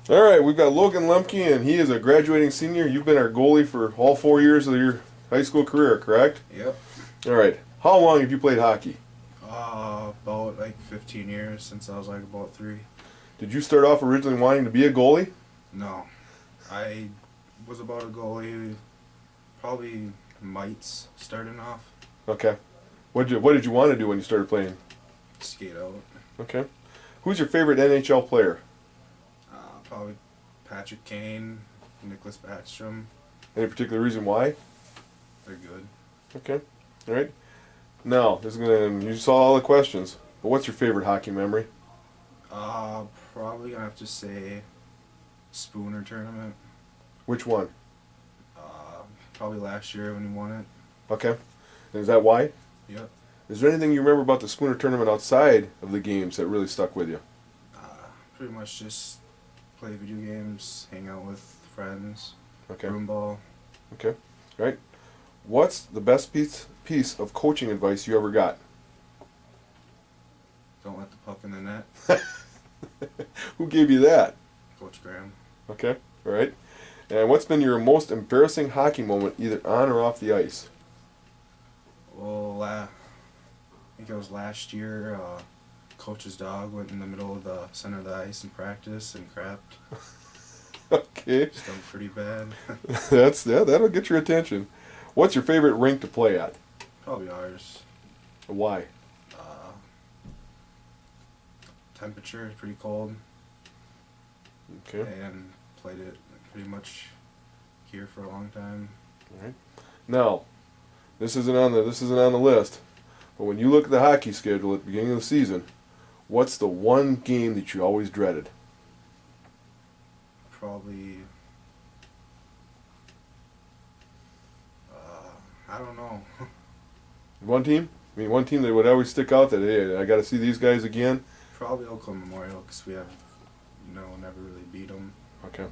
All right, we've got Logan Lemke, and he is a graduating senior. You've been our goalie for all 4 years of your high school career, correct? Yep. All right. How long have you played hockey? About like 15 years since I was like about 3. Did you start off originally wanting to be a goalie? No. I was about a goalie, probably mites starting off. Okay. What did you want to do when you started playing? Skate out. Okay. Who's your favorite NHL player? Probably Patrick Kane, Nicholas Backstrom. Any particular reason why? They're good. Okay. All right. Now, you saw all the questions, but what's your favorite hockey memory? Probably gonna have to say Spooner tournament. Which one? Probably last year when he won it. Okay. And is that why? Yep. Is there anything you remember about the Spooner tournament outside of the games that really stuck with you? Pretty much just play video games, hang out with friends, Okay. room ball. Okay. All right. What's the best piece of coaching advice you ever got? Don't let the puck in the net. Who gave you that? Coach Graham. Okay. All right. And what's been your most embarrassing hockey moment, either on or off the ice? Well, I think it was last year. Coach's dog went in the middle of the center of the ice in practice and crapped. Okay. Stunk pretty bad. That'll get your attention. What's your favorite rink to play at? Probably ours. Why? Temperature is pretty cold. Okay. And played it pretty much here for a long time. All right. Now, this isn't on the list, but when you look at the hockey schedule at the beginning of the season, what's the one game that you always dreaded? Probably. I don't know. One team? I mean, one team that would always stick out that, hey, I got to see these guys again? Probably Oakland Memorial because we have, never really beat them. Okay.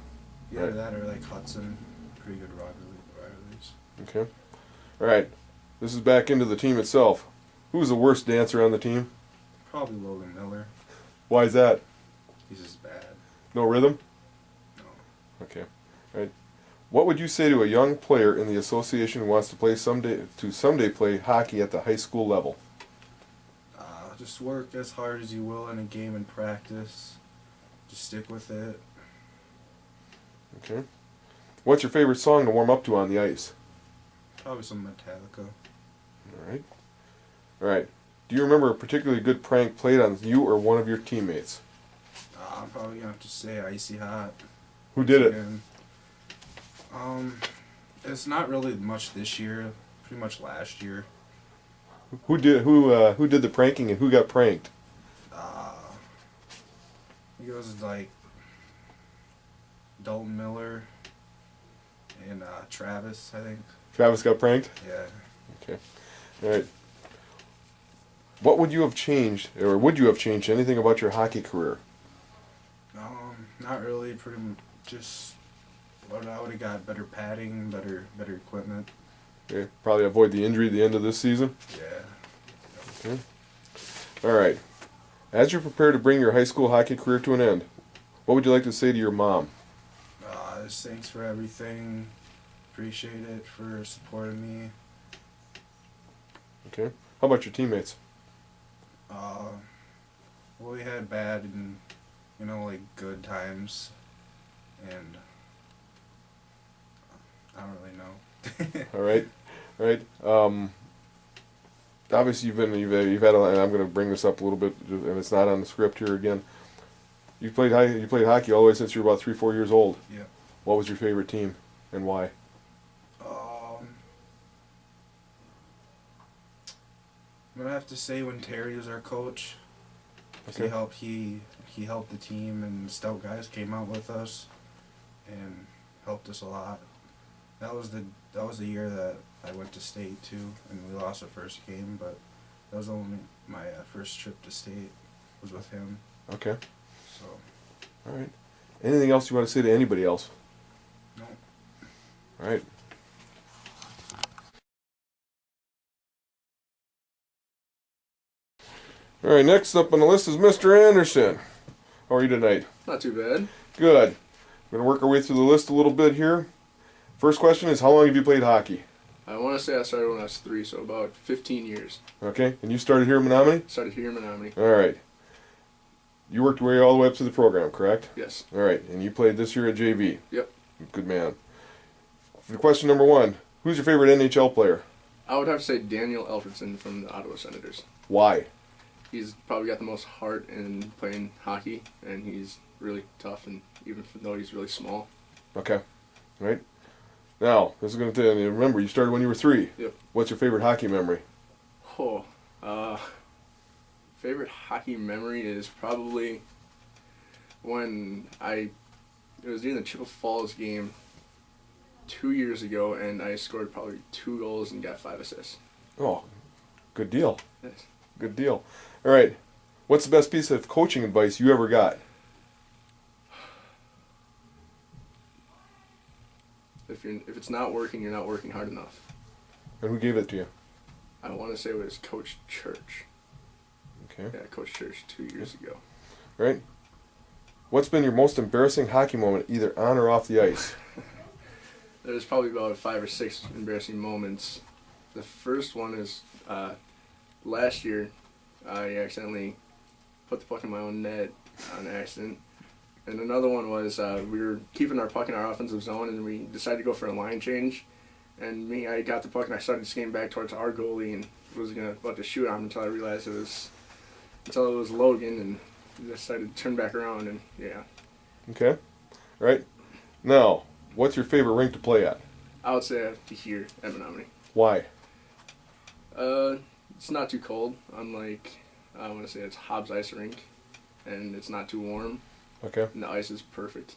Either Right. that or like Hudson. Pretty good rivalries. Okay. All right. This is back into the team itself. Who's the worst dancer on the team? Probably Logan Miller. Why is that? He's just bad. No rhythm? No. Okay. All right. What would you say to a young player in the association who wants to someday play hockey at the high school level? Just work as hard as you will in a game and practice. Just stick with it. Okay. What's your favorite song to warm up to on the ice? Probably some Metallica. All right. All right. Do you remember a particularly good prank played on you or one of your teammates? I'm probably gonna have to say Icy Hot. Who did it? Again. It's not really much this year. Pretty much last year. Who did the pranking and who got pranked? It was like Dalton Miller and Travis, I think. Travis got pranked? Yeah. Okay. All right. What would you have changed, or would you have changed anything about your hockey career? Not really. Pretty much just. But I would have got better padding, better equipment. Okay. Probably avoid the injury at the end of this season? Yeah. Okay. All right. As you prepare to bring your high school hockey career to an end, what would you like to say to your mom? Just thanks for everything. Appreciate it for supporting me. Okay. How about your teammates? Well, we had bad and, like good times. And I don't really know. All right. All right. Obviously, you've had. And I'm going to bring this up a little bit, and it's not on the script here again. You played hockey all the way since you were about 3-4 years old. Yeah. What was your favorite team, and why? I'm gonna have to say when Terry was our coach. Okay. He helped the team, and the stout guys came out with us, and helped us a lot. That was the year that I went to state too, and we lost our first game, but that was only my first trip to state was with him. Okay. So. All right. Anything else you want to say to anybody else? No. All right. All right, next up on the list is Mr. Anderson. How are you tonight? Not too bad. Good. We're going to work our way through the list a little bit here. First question is, how long have you played hockey? I want to say I started when I was 3, so about 15 years. Okay, and you started here in Menomonie? Started here in Menomonie. All right. You worked your way all the way up to the program, correct? Yes. All right, and you played this year at JV? Yep. Good man. For question number 1, who's your favorite NHL player? I would have to say Daniel Alfredson from the Ottawa Senators. Why? He's probably got the most heart in playing hockey, and he's really tough, and even though he's really small. Okay. All right. Now, this is going to tell you, remember, you started when you were 3. Yep. What's your favorite hockey memory? Oh, favorite hockey memory is probably when it was during the Chippewa Falls game 2 years ago, and I scored probably 2 goals and got 5 assists. Oh, good deal. Yes. Good deal. All right. What's the best piece of coaching advice you ever got? If it's not working, you're not working hard enough. And who gave it to you? I want to say it was Coach Church. Okay. Yeah, Coach Church 2 years ago. All right. What's been your most embarrassing hockey moment, either on or off the ice? There's probably about 5 or 6 embarrassing moments. The first one is last year, I accidentally put the puck in my own net on accident. And another one was we were keeping our puck in our offensive zone, and we decided to go for a line change. And I got the puck, and I started skating back towards our goalie, and was about to shoot on him until I realized it was Logan, and decided to turn back around, and yeah. Okay. All right. Now, what's your favorite rink to play at? I would say to here at Menomonie. Why? It's not too cold, unlike, I want to say it's Hobbs Ice Rink, and it's not too warm, Okay. and the ice is perfect.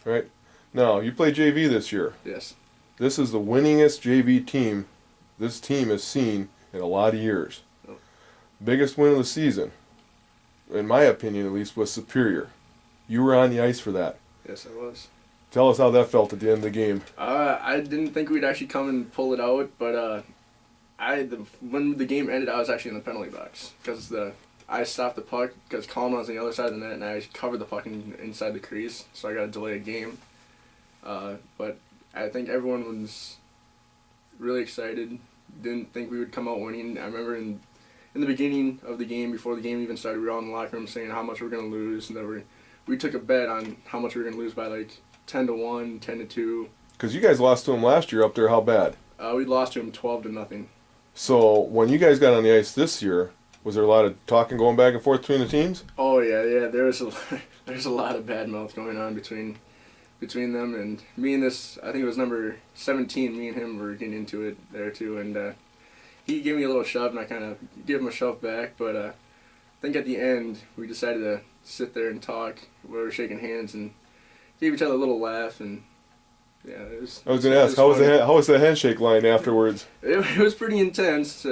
All right. Now, you play JV this year. Yes. This is the winningest JV team this team has seen in a lot of years. Oh. Biggest win of the season, in my opinion at least, was Superior. You were on the ice for that. Yes, I was. Tell us how that felt at the end of the game. I didn't think we'd actually come and pull it out, but when the game ended, I was actually in the penalty box because I stopped the puck because Colin was on the other side of the net, and I covered the puck inside the crease, so I got to delay a game. But I think everyone was really excited. Didn't think we would come out winning. I remember in the beginning of the game, before the game even started, we were all in the locker room saying how much we were going to lose, and that we took a bet on how much we were going to lose by like 10-1, 10-2. Because you guys lost to them last year up there. How bad? We lost to him 12-0. So when you guys got on the ice this year, was there a lot of talking going back and forth between the teams? Oh yeah. There's a lot of bad mouth going on between them, and me and this, I think it was number 17. Me and him were getting into it there too, and he gave me a little shove, and I kind of gave him a shove back. But I think at the end we decided to sit there and talk. We were shaking hands and gave each other a little laugh, and yeah, it was. I was going to ask, how was the handshake line afterwards? It was pretty intense.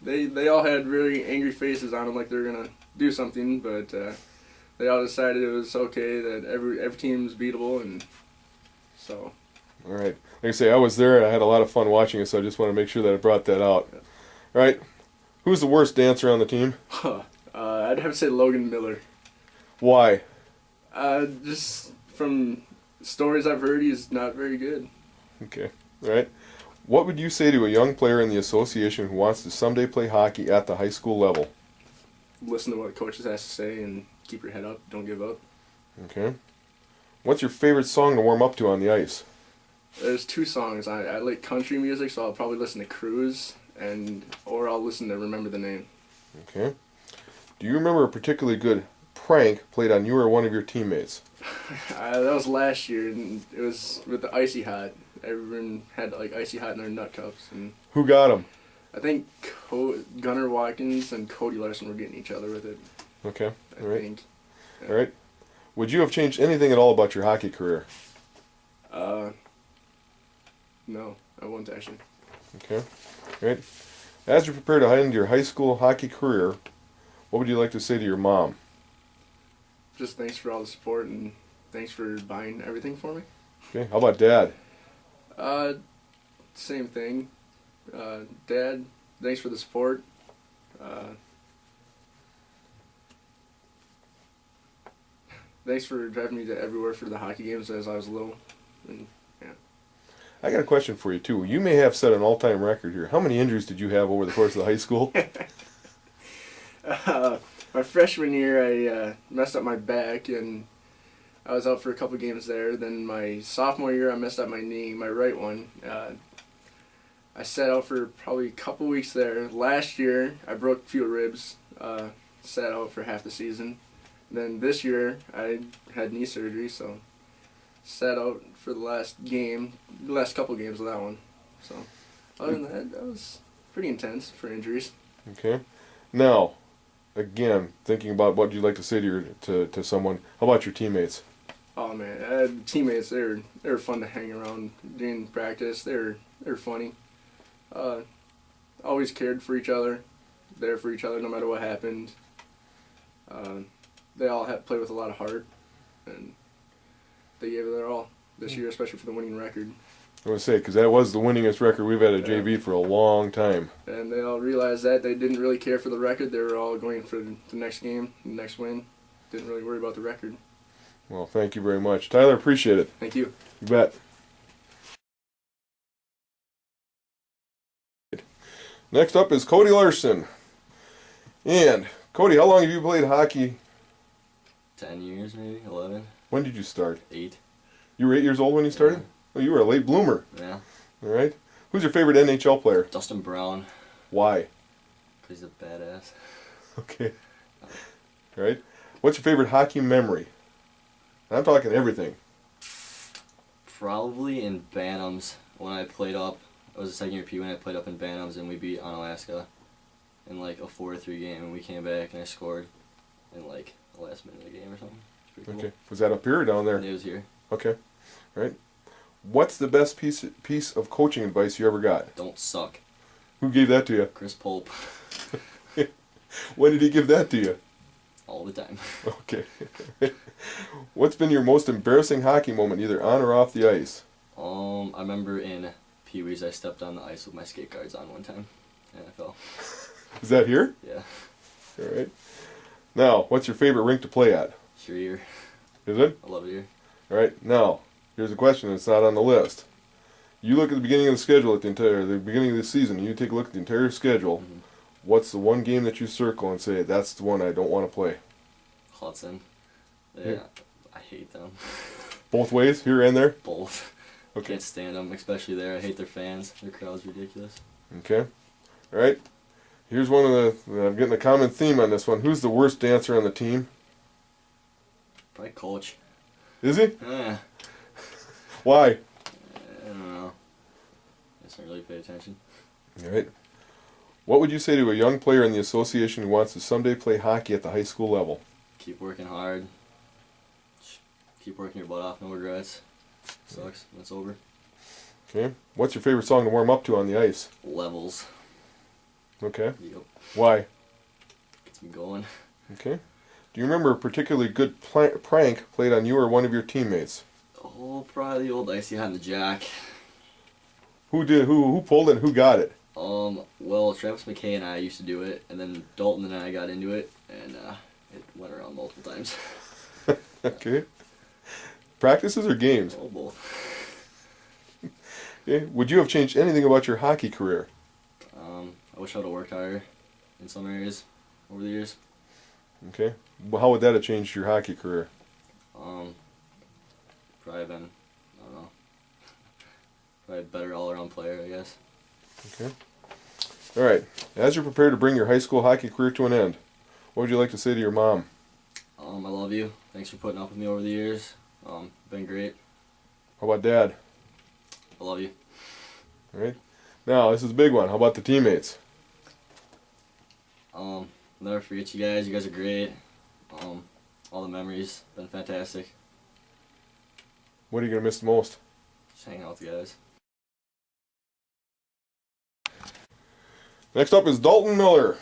They all had really angry faces on them, like they were gonna do something, but they all decided it was okay, that every team's beatable, and so. All right. Like I say, I was there and I had a lot of fun watching it, so I just want to make sure that I brought that out. Yeah. All right. Who's the worst dancer on the team? I'd have to say Logan Miller. Why? Just from stories I've heard, he's not very good. Okay. All right. What would you say to a young player in the association who wants to someday play hockey at the high school level? Listen to what coaches has to say and keep your head up. Don't give up. Okay. What's your favorite song to warm up to on the ice? There's 2 songs. I like country music, so I'll probably listen to Cruise, or I'll listen to Remember the Name. Okay. Do you remember a particularly good prank played on you or one of your teammates? That was last year, and it was with the Icy Hot. Everyone had like Icy Hot in their nut cups, and Who got him? I think Gunnar Watkins and Cody Larson were getting each other with it. Okay. I All right. think. Yeah. All right. Would you have changed anything at all about your hockey career? No, I wouldn't actually. Okay. All right. As you prepare to end your high school hockey career, what would you like to say to your mom? Just thanks for all the support, and thanks for buying everything for me. Okay. How about Dad? Same thing. Dad, thanks for the support. thanks for driving me to everywhere for the hockey games as I was little. And I got a question for you too. You may have set an all-time record here. How many injuries did you have over the course of the high school? my freshman year, I messed up my back, and I was out for a couple games there. Then my sophomore year, I messed up my knee, my right one. I sat out for probably a couple weeks there. Last year, I broke a few ribs. Sat out for half the season. Then this year, I had knee surgery, so sat out for the last couple games of that one. So, other than that was pretty intense for injuries. Okay. Now, again, thinking about what you'd like to say to someone. How about your teammates? Oh man, teammates, they're fun to hang around during practice. They're funny. Always cared for each other, there for each other no matter what happened. They all play with a lot of heart, and they gave it their all this year, especially for the winning record. I want to say, because that was the winningest record we've had at JV for a long time. And they all realized that they didn't really care for the record. They were all going for the next game, the next win. Didn't really worry about the record. Well, thank you very much. Tyler, appreciate it. Thank you. You bet. Next up is Cody Larson. And, Cody, how long have you played hockey? 10 years, maybe 11. When did you start? 8. You were 8 years old when you started? Yeah. Oh, you were a late bloomer. Yeah. All right. Who's your favorite NHL player? Dustin Brown, Why? because he's a badass. Okay. All right. What's your favorite hockey memory? And I'm talking everything. Probably in Bantams when I played up. I was a second year P when I played up in Bantams and we beat Onalaska in like a 4-3 game, and we came back and I scored in like the last minute of the game or something. It's pretty cool. Okay. Was that up here or down there? And it was here. Okay. All right. What's the best piece of coaching advice you ever got? Don't suck. Who gave that to you? Chris Pope. When did he give that to you? All the time. Okay. What's been your most embarrassing hockey moment, either on or off the ice? I remember in Pee Wee's I stepped on the ice with my skate guards on one time, and I fell. Is that here? Yeah. All right. Now, what's your favorite rink to play at? Sure year. Is it? I love it here. All right. Now, here's a question that's not on the list. You look at the beginning of the schedule the beginning of the season. And you take a look at the entire schedule. Mhm. What's the one game that you circle and say that's the one I don't want to play? Hudson. Yeah. Yeah. I hate them. Both ways, here and there. Both. Okay. Can't stand them, especially there. I hate their fans. Their crowd's ridiculous. Okay. All right. Here's one of the. I'm getting a common theme on this one. Who's the worst dancer on the team? Probably coach. Is he? Eh, Why? I don't know. I just don't really pay attention. All right. What would you say to a young player in the association who wants to someday play hockey at the high school level? Keep working hard. Keep working your butt off. No regrets. Sucks when it's over. Okay. What's your favorite song to warm up to on the ice? Levels. Okay. Yep. Why? Gets me going. Okay. Do you remember a particularly good prank played on you or one of your teammates? Oh, probably the old icy hat and the jack. Who did? Who pulled it? And who got it? Well, Travis McKay and I used to do it, and then Dalton and I got into it, and it went around multiple times. Okay. Practices or games? Oh, both. Okay. Would you have changed anything about your hockey career? I wish I would have worked harder in some areas over the years. Okay. Well, how would that have changed your hockey career? Probably been, I don't know, probably a better all-around player, I guess. Okay. All right. As you're prepared to bring your high school hockey career to an end, what would you like to say to your mom? I love you. Thanks for putting up with me over the years. Been great. How about Dad? I love you. All right. Now, this is a big one. How about the teammates? Never forget you guys. You guys are great. All the memories, been fantastic. What are you going to miss the most? Just hanging out with you guys. Next up is Dalton Miller.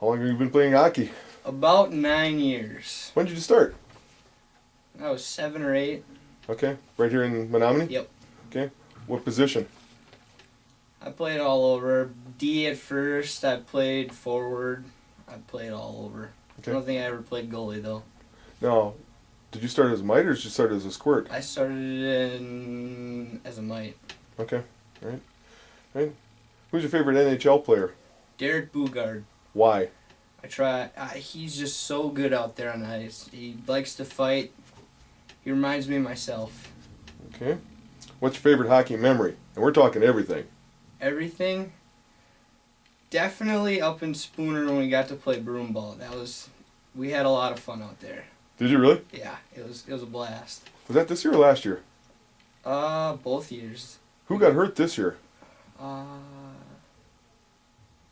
How long have you been playing hockey? About 9 years. When did you start? I was 7 or 8. Okay. Right here in Menomonie? Yep. Okay. What position? I played all over. D at first. I played forward. I played all over. I don't think I ever played goalie though. Now, did you start as a mite or did you start as a squirt? I started as a mite. Okay, right. Who's your favorite NHL player? Derek Bugard. Why? He's just so good out there on the ice. He likes to fight. He reminds me of myself. Okay. What's your favorite hockey memory? And we're talking everything. Everything. Definitely up in Spooner when we got to play broomball. We had a lot of fun out there. Did you really? Yeah, it was a blast. Was that this year or last year? Both years. Who got hurt this year? Uh,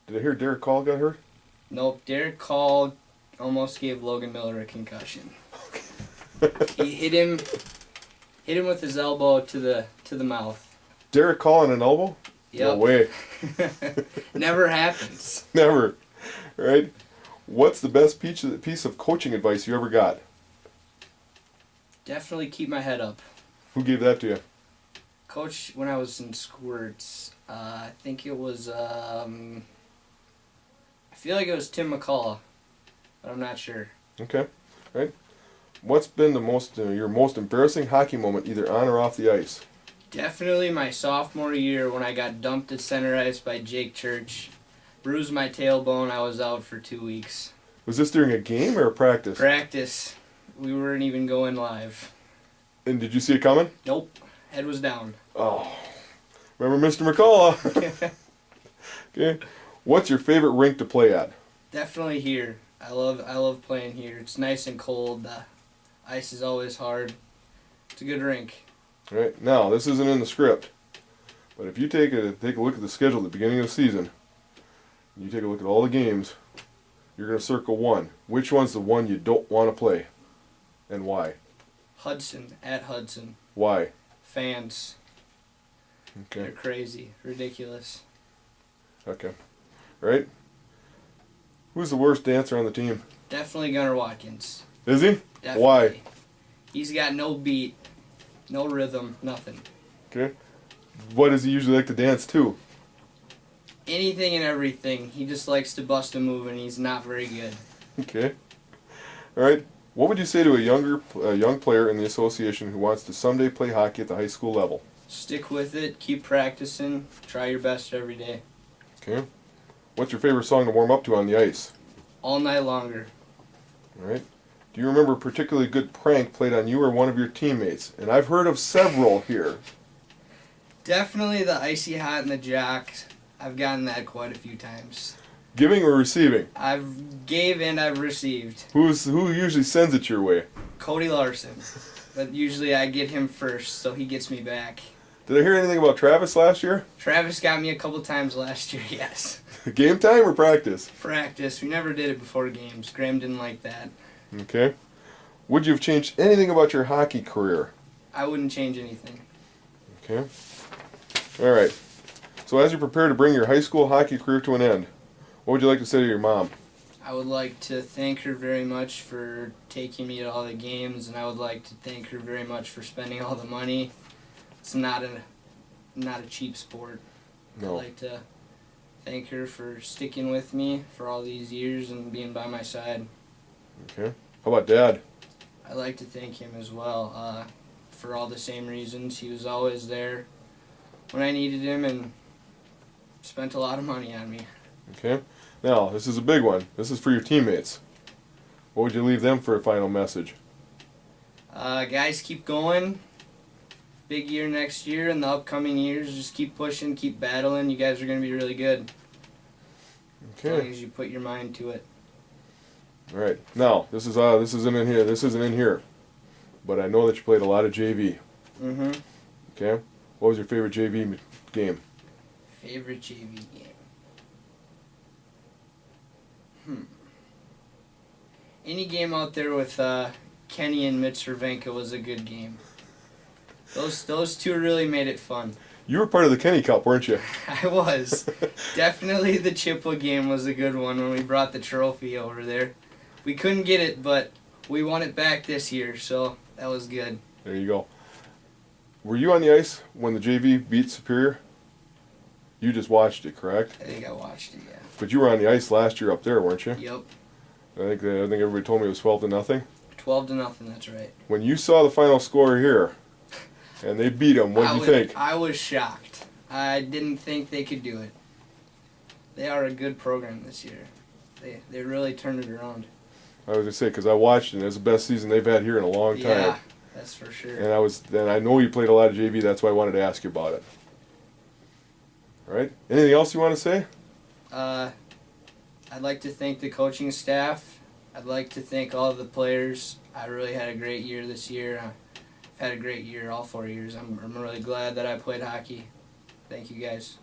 Did I hear Derek Call got hurt? nope. Derek Call almost gave Logan Miller a concussion. He hit him with his elbow to the mouth. Derek Call on an elbow? Yep. No way. Never happens. Never. Right? What's the best piece of coaching advice you ever got? Definitely keep my head up. Who gave that to you? Coach, when I was in squirts, I think it was, I feel like it was Tim McCullough, but I'm not sure. Okay. Right? What's been your most embarrassing hockey moment, either on or off the ice? Definitely my sophomore year when I got dumped at center ice by Jake Church. Bruised my tailbone. I was out for 2 weeks. Was this during a game or a practice? Practice. We weren't even going live. And did you see it coming? Nope. Head was down. Oh. Remember Mr. McCullough? Okay. What's your favorite rink to play at? Definitely here. I love playing here. It's nice and cold. The ice is always hard. It's a good rink. All right. Now, this isn't in the script, but if you take a look at the schedule at the beginning of the season, you take a look at all the games, you're going to circle one. Which one's the one you don't want to play, and why? Hudson, at Hudson. Why? Fans. They're Okay. crazy. Ridiculous. Okay. All right. Who's the worst dancer on the team? Definitely Gunnar Watkins. Is he? Definitely. Why? He's got no beat, no rhythm, nothing. Okay. What does he usually like to dance to? Anything and everything. He just likes to bust a move, and he's not very good. Okay. All right. What would you say to a young player in the association who wants to someday play hockey at the high school level? Stick with it. Keep practicing. Try your best every day. Okay. What's your favorite song to warm up to on the ice? All night longer. All right. Do you remember a particularly good prank played on you or one of your teammates? And I've heard of several here. Definitely the icy hot and the jocks. I've gotten that quite a few times. Giving or receiving? I've gave and I've received. Who usually sends it your way? Cody Larson. But usually I get him first, so he gets me back. Did I hear anything about Travis last year? Travis got me a couple times last year, yes. Game time or practice? Practice. We never did it before games. Graham didn't like that. Okay. Would you have changed anything about your hockey career? I wouldn't change anything. Okay. All right. So as you prepare to bring your high school hockey career to an end, what would you like to say to your mom? I would like to thank her very much for taking me to all the games, and I would like to thank her very much for spending all the money. It's not a cheap sport. No. I'd like to thank her for sticking with me for all these years and being by my side. Okay. How about Dad? I'd like to thank him as well for all the same reasons. He was always there when I needed him and spent a lot of money on me. Okay. Now, this is a big one. This is for your teammates. What would you leave them for a final message? Guys, keep going. Big year next year and the upcoming years. Just keep pushing, keep battling. You guys are going to be really good. As long Okay. as you put your mind to it. All right. Now, this isn't in here. This isn't in here. But I know that you played a lot of JV. Mm-hmm. Okay. What was your favorite JV game? Favorite JV game? Any game out there with Kenny and Mitch Cervenka was a good game. Those two really made it fun. You were part of the Kenny Cup, weren't you? I was. Definitely the Chippewa game was a good one when we brought the trophy over there. We couldn't get it, but we won it back this year, so that was good. There you go. Were you on the ice when the JV beat Superior? You just watched it, correct? I think I watched it, yeah. But you were on the ice last year up there, weren't you? Yep. I think everybody told me it was 12-0. 12-0. That's right. When you saw the final score here, and they beat them, what did you think? I was shocked. I didn't think they could do it. They are a good program this year. They really turned it around. I was gonna say because I watched it. And it's the best season they've had here in a long time. Yeah, that's for sure. And I know you played a lot of JV. That's why I wanted to ask you about it. All right. Anything else you want to say? I'd like to thank the coaching staff. I'd like to thank all of the players. I really had a great year this year. I've had a great year all 4 years. I'm really glad that I played hockey. Thank you guys.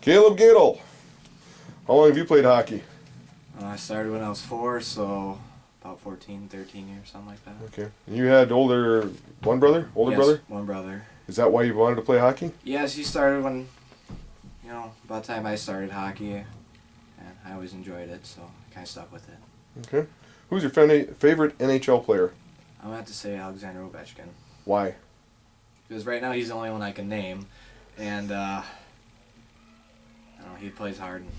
Caleb Gittle. How long have you played hockey? I started when I was 4, so about 14, 13 years, something like that. Okay. And you had older brother? Yes, one brother. Is that why you wanted to play hockey? Yes, he started when, about the time I started hockey, and I always enjoyed it, so I kind of stuck with it. Okay. Who's your favorite NHL player? I'm going to have to say Alexander Ovechkin, Why? because right now he's the only one I can name, and I don't know, he plays hard, and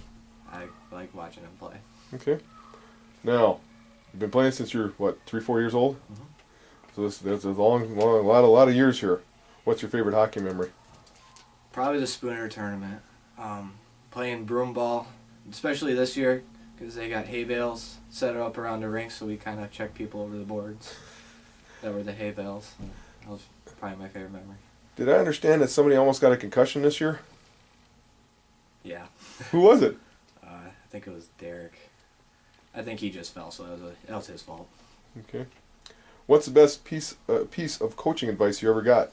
I like watching him play. Okay. Now, you've been playing since you're, 3-4 years old? Mhm. So that's a lot of years here. What's your favorite hockey memory? Probably the Spooner tournament. Playing broom ball, especially this year, because they got hay bales set up around the rink, so we kind of checked people over the boards that were the hay bales. That was probably my favorite memory. Did I understand that somebody almost got a concussion this year? Yeah. Who was it? I think it was Derek. I think he just fell, so that was his fault. Okay. What's the best piece of coaching advice you ever got?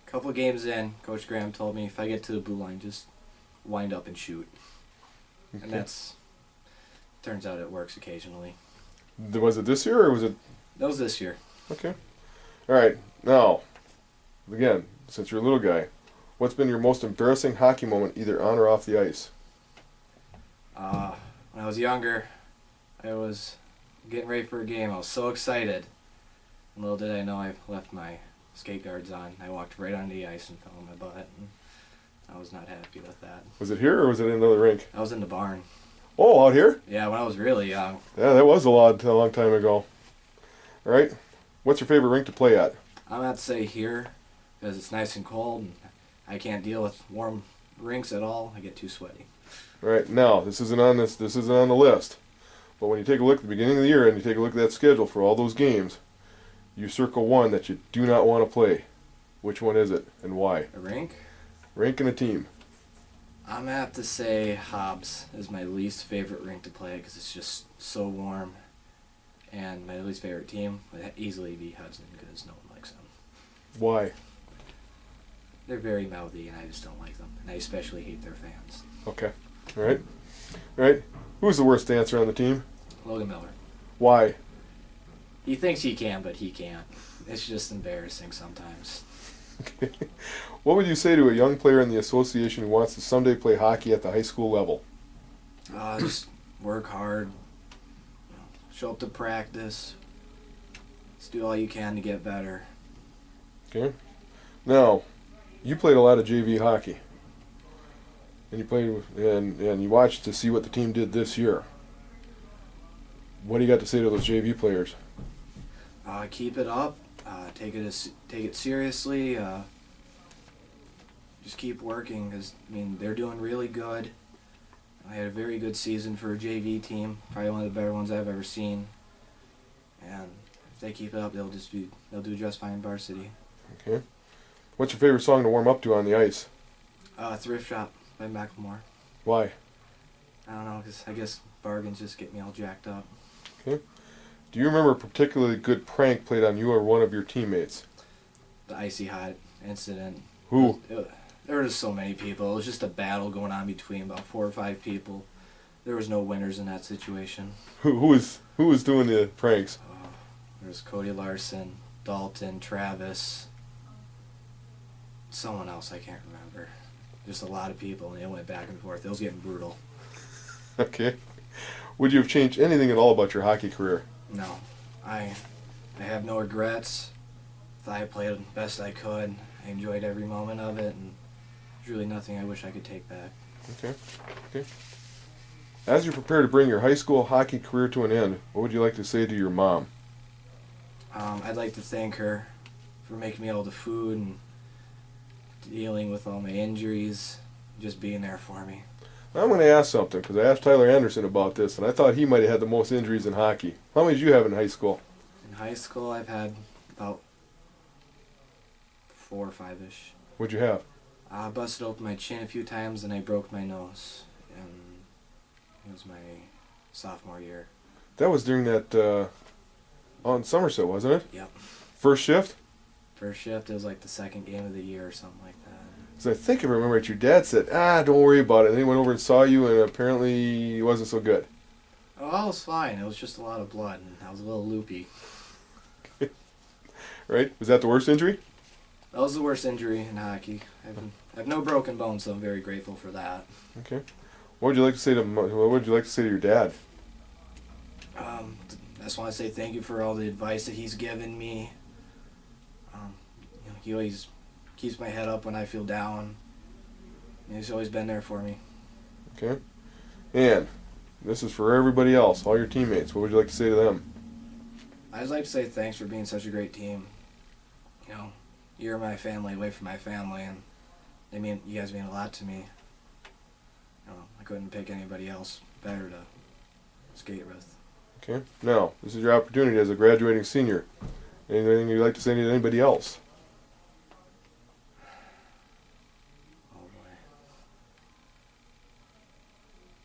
Couple of games in, Coach Graham told me if I get to the blue line, just wind up and shoot. Okay. And turns out it works occasionally. Was it this year or was it? That was this year. Okay. All right. Now, again, since you're a little guy, what's been your most embarrassing hockey moment, either on or off the ice? When I was younger, I was getting ready for a game. I was so excited. And little did I know I left my skate guards on. I walked right onto the ice and fell on my butt. And I was not happy with that. Was it here or was it in another rink? I was in the barn. Oh, out here? Yeah, when I was really young. Yeah, that was a long time ago. All right. What's your favorite rink to play at? I'm going to have to say here, because it's nice and cold, and I can't deal with warm rinks at all. I get too sweaty. All right. Now, this isn't on the list. But when you take a look at the beginning of the year and you take a look at that schedule for all those games, you circle one that you do not want to play. Which one is it and why? A rink? Rink and a team. I'm going to have to say Hobbs is my least favorite rink to play because it's just so warm. And my least favorite team would easily be Hudson because no one likes them. Why? They're very mouthy and I just don't like them. And I especially hate their fans. Okay. All right. All right. Who's the worst dancer on the team? Logan Miller. Why? He thinks he can, but he can't. It's just embarrassing sometimes. What would you say to a young player in the association who wants to someday play hockey at the high school level? Just work hard. Show up to practice. Just do all you can to get better. Okay. Now, you played a lot of JV hockey, and you watched to see what the team did this year. What do you got to say to those JV players? Keep it up. Take it seriously. Just keep working because they're doing really good. I had a very good season for a JV team, probably one of the better ones I've ever seen. And if they keep it up, they'll do just fine varsity. Okay. What's your favorite song to warm up to on the ice? Thrift Shop by Macklemore. Why? I don't know, because I guess bargains just get me all jacked up. Okay. Do you remember a particularly good prank played on you or one of your teammates? The Icy Hot incident. Who? There were just so many people. It was just a battle going on between about 4 or 5 people. There was no winners in that situation. Who was doing the pranks? There was Cody Larson, Dalton, Travis, someone else I can't remember. Just a lot of people, and it went back and forth. It was getting brutal. Okay. Would you have changed anything at all about your hockey career? No, I have no regrets. Thought I played the best I could. I enjoyed every moment of it, and there's really nothing I wish I could take back. Okay. As you prepare to bring your high school hockey career to an end, what would you like to say to your mom? I'd like to thank her for making me all the food and dealing with all my injuries, just being there for me. I'm going to ask something because I asked Tyler Anderson about this, and I thought he might have had the most injuries in hockey. How many did you have in high school? In high school, I've had about 4 or 5-ish. What'd you have? I busted open my chin a few times and I broke my nose. And it was my sophomore year. That was during that on Somerset, wasn't it? Yep. First shift? First shift, it was like the second game of the year or something like that. So I think if I remember right, your dad said, don't worry about it. And then he went over and saw you, and apparently it wasn't so good. Oh, I was fine. It was just a lot of blood and I was a little loopy. Right? Was that the worst injury? That was the worst injury in hockey. I have no broken bones, so I'm very grateful for that. Okay. What would you like to say to your dad? I just want to say thank you for all the advice that he's given me. He always keeps my head up when I feel down. And he's always been there for me. Okay. And this is for everybody else, all your teammates. What would you like to say to them? I'd just like to say thanks for being such a great team. You're my family away from my family, and you guys mean a lot to me. I couldn't pick anybody else better to skate with. Okay. Now, this is your opportunity as a graduating senior. Anything you'd like to say to anybody else? Oh boy.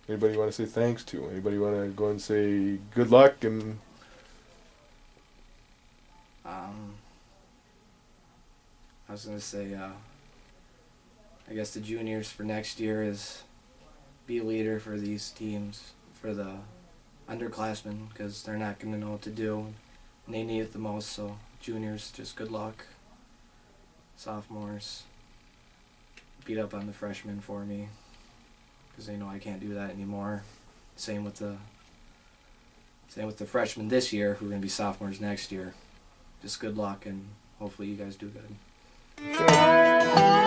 Anybody you want to say thanks to? Anybody want to go and say good luck and I was gonna say, I guess the juniors for next year is be a leader for these teams, for the underclassmen, because they're not gonna know what to do, and they need it the most. So juniors, just good luck. Sophomores, beat up on the freshmen for me, because they know I can't do that anymore. Same with the freshmen this year, who are gonna be sophomores next year. Just good luck, and hopefully you guys do good. Okay.